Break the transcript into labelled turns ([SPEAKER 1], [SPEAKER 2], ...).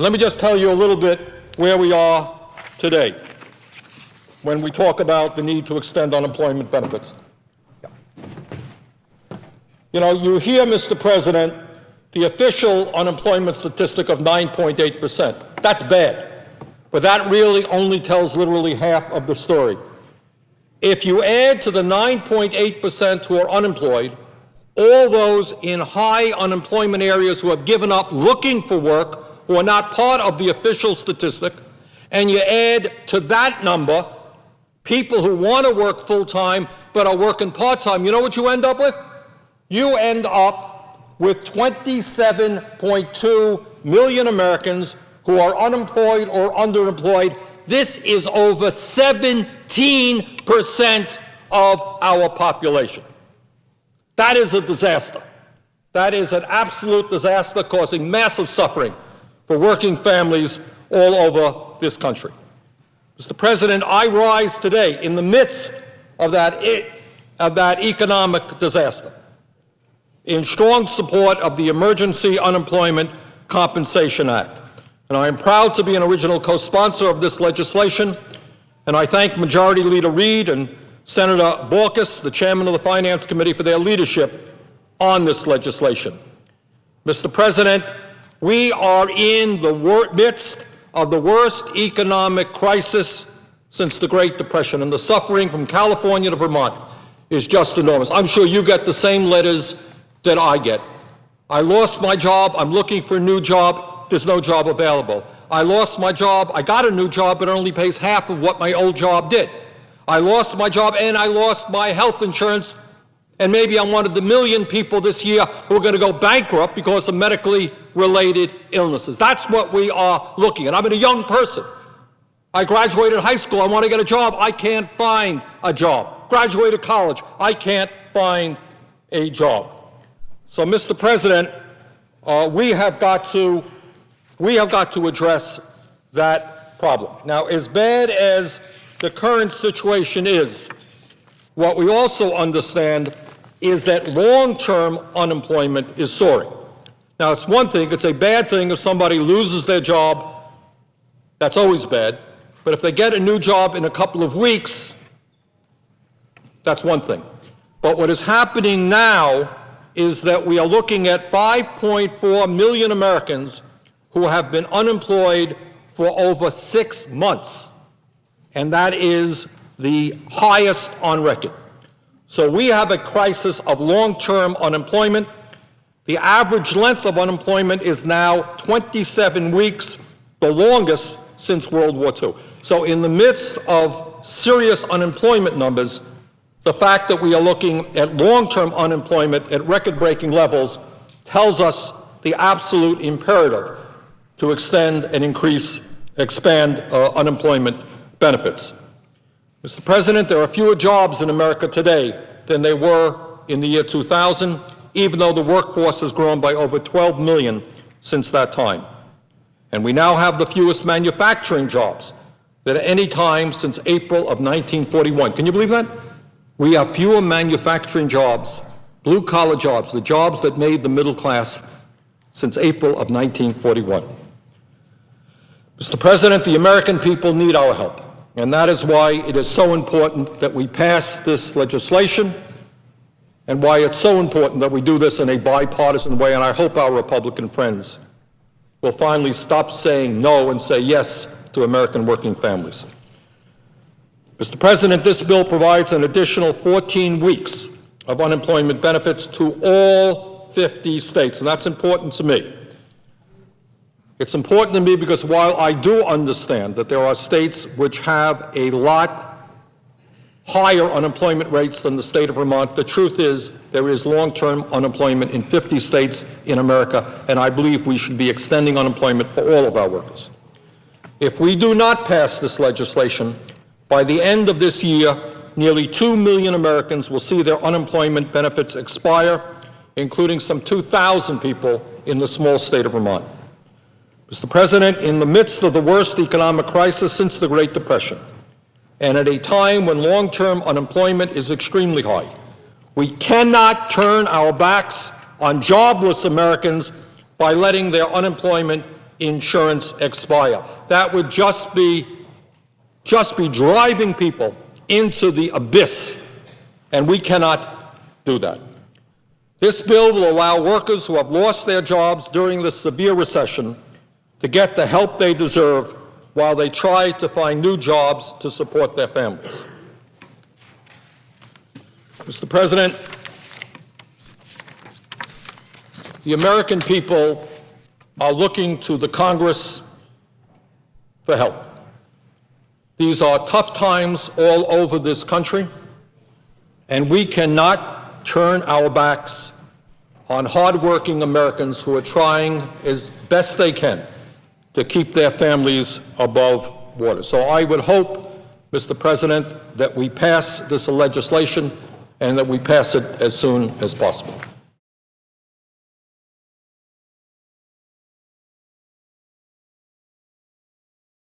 [SPEAKER 1] Let me just tell you a little bit where we are today when we talk about the need to extend unemployment benefits. You know, you hear, Mr. President, the official unemployment statistic of 9.8%. That's bad, but that really only tells literally half of the story. If you add to the 9.8% who are unemployed, all those in high unemployment areas who have given up looking for work, who are not part of the official statistic, and you add to that number people who want to work full-time but are working part-time, you know what you end up with? You end up with 27.2 million Americans who are unemployed or underemployed. This is over 17% of our population. That is a disaster. That is an absolute disaster, causing massive suffering for working families all over this country. Mr. President, I rise today in the midst of that economic disaster in strong support of the Emergency Unemployment Compensation Act. And I am proud to be an original co-sponsor of this legislation, and I thank Majority Leader Reid and Senator Baucus, the chairman of the Finance Committee, for their leadership on this legislation. Mr. President, we are in the midst of the worst economic crisis since the Great Depression, and the suffering from California to Vermont is just enormous. I'm sure you get the same letters that I get. I lost my job. I'm looking for a new job. There's no job available. I lost my job. I got a new job, but it only pays half of what my old job did. I lost my job and I lost my health insurance, and maybe I'm one of the million people this year who are going to go bankrupt because of medically related illnesses. That's what we are looking at. I'm a young person. I graduated high school. I want to get a job. I can't find a job. Graduated college. I can't find a job. So, Mr. President, we have got to address that problem. Now, as bad as the current situation is, what we also understand is that long-term unemployment is soaring. Now, it's one thing, it's a bad thing if somebody loses their job. That's always bad. But if they get a new job in a couple of weeks, that's one thing. But what is happening now is that we are looking at 5.4 million Americans who have been unemployed for over 6 months. And that is the highest on record. So we have a crisis of long-term unemployment. The average length of unemployment is now 27 weeks, the longest since World War II. So in the midst of serious unemployment numbers, the fact that we are looking at long-term unemployment at record-breaking levels tells us the absolute imperative to extend and expand unemployment benefits. Mr. President, there are fewer jobs in America today than there were in the year 2000, even though the workforce has grown by over 12 million since that time. And we now have the fewest manufacturing jobs than at any time since April of 1941. Can you believe that? We have fewer manufacturing jobs, blue-collar jobs, the jobs that made the middle class, since April of 1941. Mr. President, the American people need our help, and that is why it is so important that we pass this legislation, and why it's so important that we do this in a bipartisan way, and I hope our Republican friends will finally stop saying no and say yes to American working families. Mr. President, this bill provides an additional 14 weeks of unemployment benefits to all 50 states, and that's important to me. It's important to me because while I do understand that there are states which have a lot higher unemployment rates than the state of Vermont, the truth is there is long-term unemployment in 50 states in America, and I believe we should be extending unemployment for all of our workers. If we do not pass this legislation, by the end of this year, nearly 2 million Americans will see their unemployment benefits expire, including some 2,000 people in the small state of Vermont. Mr. President, in the midst of the worst economic crisis since the Great Depression, and at a time when long-term unemployment is extremely high, we cannot turn our backs on jobless Americans by letting their unemployment insurance expire. That would just be driving people into the abyss, and we cannot do that. This bill will allow workers who have lost their jobs during the severe recession to get the help they deserve while they try to find new jobs to support their families. Mr. President, the American people are looking to the Congress for help. These are tough times all over this country, and we cannot turn our backs on hardworking Americans who are trying as best they can to keep their families above water. So I would hope, Mr. President, that we pass this legislation and that we pass it as soon as possible.